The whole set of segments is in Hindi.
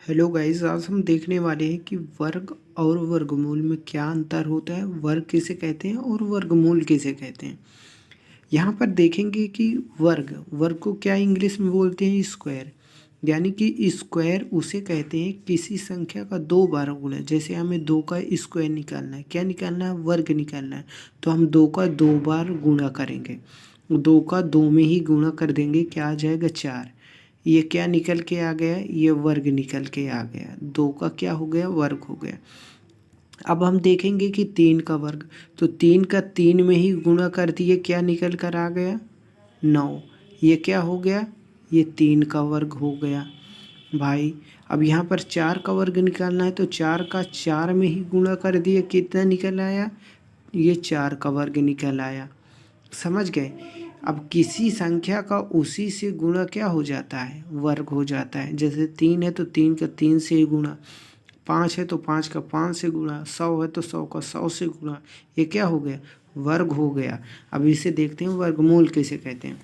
हेलो गाइस, आज हम देखने वाले हैं कि वर्ग और वर्गमूल में क्या अंतर होता है। वर्ग किसे कहते हैं और वर्गमूल किसे कहते हैं। यहाँ पर देखेंगे कि वर्ग वर्ग को क्या इंग्लिश में बोलते हैं, स्क्वायर। यानी कि स्क्वायर उसे कहते हैं किसी संख्या का दो बार गुणा। जैसे हमें दो का स्क्वायर निकालना है, क्या निकालना है, वर्ग निकालना है, तो हम दो का दो बार गुणा करेंगे। दो का दो में ही गुणा कर देंगे, क्या आ जाएगा, चार। ये क्या निकल के आ गया, ये वर्ग निकल के आ गया। दो का क्या हो गया, वर्ग हो गया। अब हम देखेंगे कि तीन का वर्ग, तो तीन का तीन में ही गुणा कर दिए, क्या निकल कर आ गया, नौ। ये क्या हो गया, ये तीन का वर्ग हो गया भाई। अब यहाँ पर चार का वर्ग निकालना है, तो चार का चार में ही गुणा कर दिए, कितना निकल आया, ये चार का वर्ग निकल आया। समझ गए। अब किसी संख्या का उसी से गुणा क्या हो जाता है, वर्ग हो जाता है। जैसे तीन है तो तीन का तीन से ही गुणा, पाँच है तो पाँच का पाँच से गुणा, सौ है तो सौ का सौ से गुणा, ये क्या हो गया, वर्ग हो गया। अब इसे देखते हैं वर्गमूल किसे कहते हैं।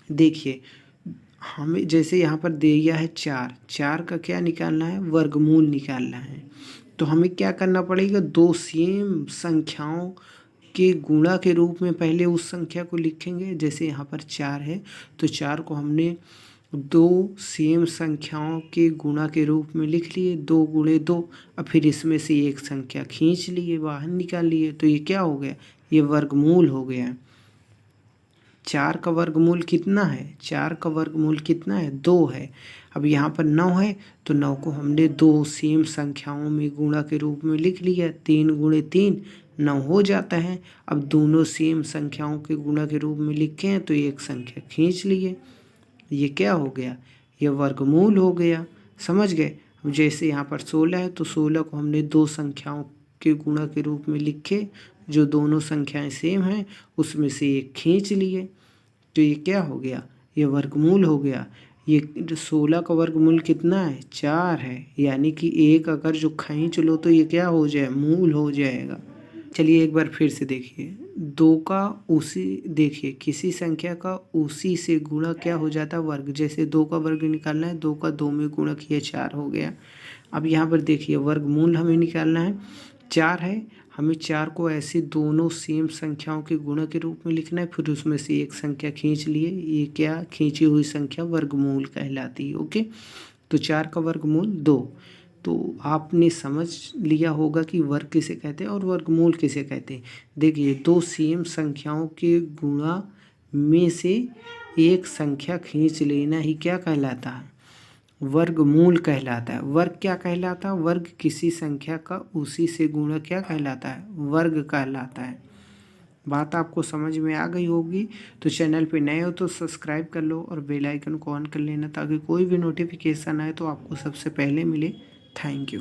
देखिए, हमें जैसे यहाँ पर दिया है चार, चार का क्या निकालना है, वर्गमूल निकालना है। तो हमें क्या करना पड़ेगा, दो सेम संख्याओं के गुणा के रूप में पहले उस संख्या को लिखेंगे। जैसे यहाँ पर चार है, तो चार को हमने दो सेम संख्याओं के गुणा के रूप में लिख लिए, दो गुणे दो। अब फिर इसमें से एक संख्या खींच लिए, बाहर निकाल लिए, तो ये क्या हो गया, ये वर्गमूल हो गया। चार का वर्गमूल कितना है, चार का वर्गमूल कितना है, दो है। अब यहाँ पर नौ है, तो नौ को हमने दो सेम संख्याओं में गुणा के रूप में लिख लिया, तीन गुणे तीन नौ हो जाता है। अब दोनों सेम संख्याओं के गुणा के रूप में लिखे हैं, तो एक संख्या खींच लिए, ये क्या हो गया, ये वर्गमूल हो गया। समझ गए। अब जैसे यहाँ पर 16 है, तो 16 को हमने दो संख्याओं के गुणा के रूप में लिखे, जो दोनों संख्याएं सेम हैं, उसमें से एक खींच लिए, तो ये क्या हो गया, ये वर्गमूल हो गया। ये 16 का वर्गमूल कितना है, चार है। यानी कि एक अगर जो खींच लो तो ये क्या हो जाए, मूल हो जाएगा। चलिए एक बार फिर से देखिए, दो का उसी, देखिए किसी संख्या का उसी से गुणा क्या हो जाता है, वर्ग। जैसे दो का वर्ग निकालना है, दो का दो में गुणा किया, चार हो गया। अब यहाँ पर देखिए वर्गमूल हमें निकालना है, चार है, हमें चार को ऐसे दोनों सेम संख्याओं के गुणा के रूप में लिखना है, फिर उसमें से एक संख्या खींच लिए, ये क्या, खींची हुई संख्या वर्गमूल कहलाती है। ओके, तो चार का वर्गमूल दो। तो आपने समझ लिया होगा कि वर्ग किसे कहते हैं और वर्गमूल किसे कहते हैं। देखिए, दो सेम संख्याओं के गुणा में से एक संख्या खींच लेना ही क्या कहलाता है, वर्गमूल कहलाता है। वर्ग क्या कहलाता है, वर्ग किसी संख्या का उसी से गुणा क्या कहलाता है, वर्ग कहलाता है। बात आपको समझ में आ गई होगी। तो चैनल पे नए हो तो सब्सक्राइब कर लो और बेल आइकन को ऑन कर लेना, ताकि कोई भी नोटिफिकेशन आए तो आपको सबसे पहले मिले। Thank you.